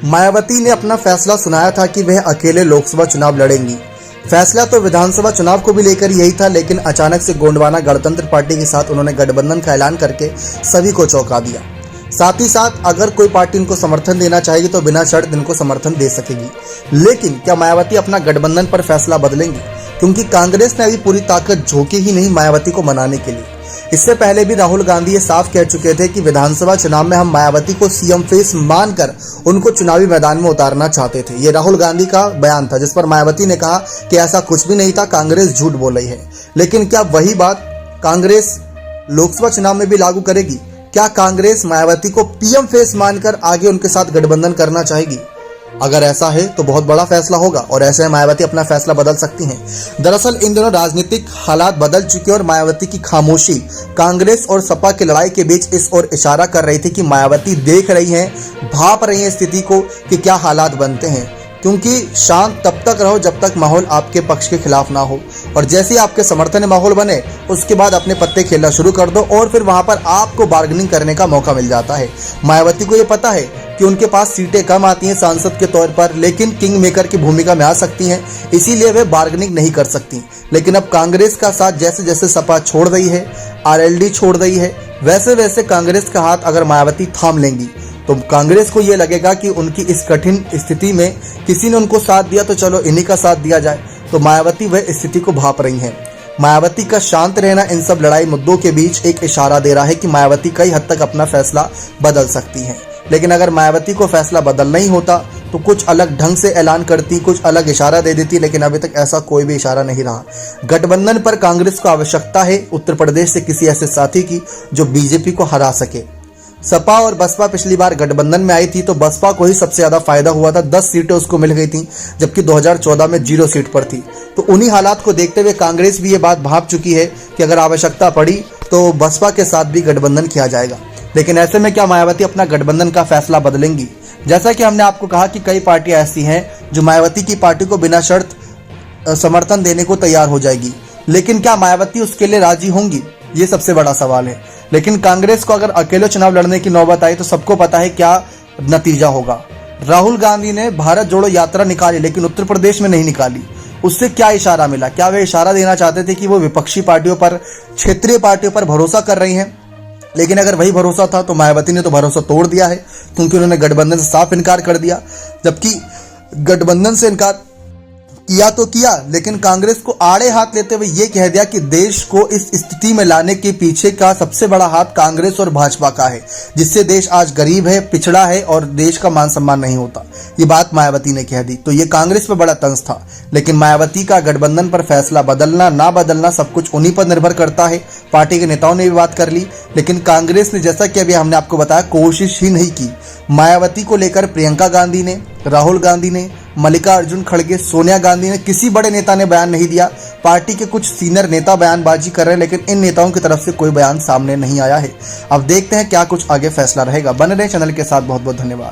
मायावती ने अपना फैसला सुनाया था कि वह अकेले लोकसभा चुनाव लड़ेंगी। फैसला तो विधानसभा चुनाव को भी लेकर यही था, लेकिन अचानक से गोंडवाना गणतंत्र पार्टी के साथ उन्होंने गठबंधन का ऐलान करके सभी को चौंका दिया। साथ ही साथ अगर कोई पार्टी इनको समर्थन देना चाहेगी तो बिना शर्त इनको समर्थन दे सकेगी। लेकिन क्या मायावती अपना गठबंधन पर फैसला बदलेंगी? क्योंकि कांग्रेस ने अभी पूरी ताकत झोंकी ही नहीं मायावती को मनाने के लिए। इससे पहले भी राहुल गांधी ये साफ कह चुके थे कि विधानसभा चुनाव में हम मायावती को सीएम फेस मानकर उनको चुनावी मैदान में उतारना चाहते थे। ये राहुल गांधी का बयान था, जिस पर मायावती ने कहा कि ऐसा कुछ भी नहीं था, कांग्रेस झूठ बोल रही है। लेकिन क्या वही बात कांग्रेस लोकसभा चुनाव में भी लागू करेगी? क्या कांग्रेस मायावती को पीएम फेस मानकर आगे उनके साथ गठबंधन करना चाहेगी? अगर ऐसा है तो बहुत बड़ा फैसला होगा और ऐसे में मायावती अपना फैसला बदल सकती हैं। दरअसल इन दिनों राजनीतिक हालात बदल चुके हैं और मायावती की खामोशी कांग्रेस और सपा की लड़ाई के बीच इस ओर इशारा कर रही थी कि मायावती देख रही हैं, भांप रही हैं स्थिति को कि क्या हालात बनते हैं। क्योंकि शांत तब तक रहो जब तक माहौल आपके पक्ष के खिलाफ ना हो, और जैसे ही आपके समर्थन में माहौल बने उसके बाद अपने पत्ते खेलना शुरू कर दो और फिर वहां पर आपको बार्गेनिंग करने का मौका मिल जाता है। मायावती को ये पता है कि उनके पास सीटें कम आती हैं सांसद के तौर पर, लेकिन किंग मेकर की भूमिका में आ सकती हैं, इसीलिए वे बार्गेनिंग नहीं कर सकती। लेकिन अब कांग्रेस का साथ जैसे जैसे सपा छोड़ रही है, आरएलडी छोड़ रही है, वैसे वैसे कांग्रेस का हाथ अगर मायावती थाम लेंगी तो कांग्रेस को ये लगेगा कि उनकी इस कठिन स्थिति में किसी ने उनको साथ दिया तो चलो इन्हीं का साथ दिया जाए। तो मायावती वह स्थिति को भांप रही हैं। मायावती का शांत रहना इन सब लड़ाई मुद्दों के बीच एक इशारा दे रहा है कि मायावती कई हद तक अपना फैसला बदल सकती हैं। लेकिन अगर मायावती को फैसला बदलना ही होता तो कुछ अलग ढंग से ऐलान करती, कुछ अलग इशारा दे देती, लेकिन अभी तक ऐसा कोई भी इशारा नहीं रहा। गठबंधन पर कांग्रेस को आवश्यकता है उत्तर प्रदेश से किसी ऐसे साथी की जो बीजेपी को हरा सके। सपा और बसपा पिछली बार गठबंधन में आई थी तो बसपा को ही सबसे ज्यादा फायदा हुआ था, 10 सीटें उसको मिल गई थी, जबकि 2014 में 0 सीट पर थी। तो उन्हीं हालात को देखते हुए कांग्रेस भी ये बात भांप चुकी है कि अगर आवश्यकता पड़ी तो बसपा के साथ भी गठबंधन किया जाएगा। लेकिन ऐसे में क्या मायावती अपना गठबंधन का फैसला बदलेंगी? जैसा कि हमने आपको कहा कि कई पार्टियां ऐसी हैं जो मायावती की पार्टी को बिना शर्त समर्थन देने को तैयार हो जाएगी, लेकिन क्या मायावती उसके लिए राजी होंगी? ये सबसे बड़ा सवाल है। लेकिन कांग्रेस को अगर अकेले चुनाव लड़ने की नौबत आई तो सबको पता है क्या नतीजा होगा। राहुल गांधी ने भारत जोड़ो यात्रा निकाली लेकिन उत्तर प्रदेश में नहीं निकाली। उससे क्या इशारा मिला? क्या वे इशारा देना चाहते थे कि वो विपक्षी पार्टियों पर, क्षेत्रीय पार्टियों पर भरोसा कर रही हैं? लेकिन अगर वही भरोसा था तो मायावती ने तो भरोसा तोड़ दिया है, क्योंकि उन्होंने गठबंधन से साफ इनकार कर दिया। जबकि गठबंधन से इनकार किया तो किया, लेकिन कांग्रेस को आड़े हाथ लेते हुए ये कह दिया कि देश को इस स्थिति में लाने के पीछे का सबसे बड़ा हाथ कांग्रेस और भाजपा का है, जिससे देश आज गरीब है, पिछड़ा है और देश का मान सम्मान नहीं होता। ये बात मायावती ने कह दी तो ये कांग्रेस पर बड़ा तंज था। लेकिन मायावती का गठबंधन पर फैसला बदलना ना बदलना सब कुछ उन्हीं पर निर्भर करता है। पार्टी के नेताओं ने भी बात कर ली, लेकिन कांग्रेस ने, जैसा कि अभी हमने आपको बताया, कोशिश ही नहीं की। मायावती को लेकर प्रियंका गांधी ने, राहुल गांधी ने, मल्लिकार्जुन खड़गे, सोनिया गांधी ने, किसी बड़े नेता ने बयान नहीं दिया। पार्टी के कुछ सीनियर नेता बयानबाजी कर रहे हैं, लेकिन इन नेताओं की तरफ से कोई बयान सामने नहीं आया है। अब देखते हैं क्या कुछ आगे फैसला रहेगा। बने रहे चैनल के साथ। बहुत बहुत धन्यवाद।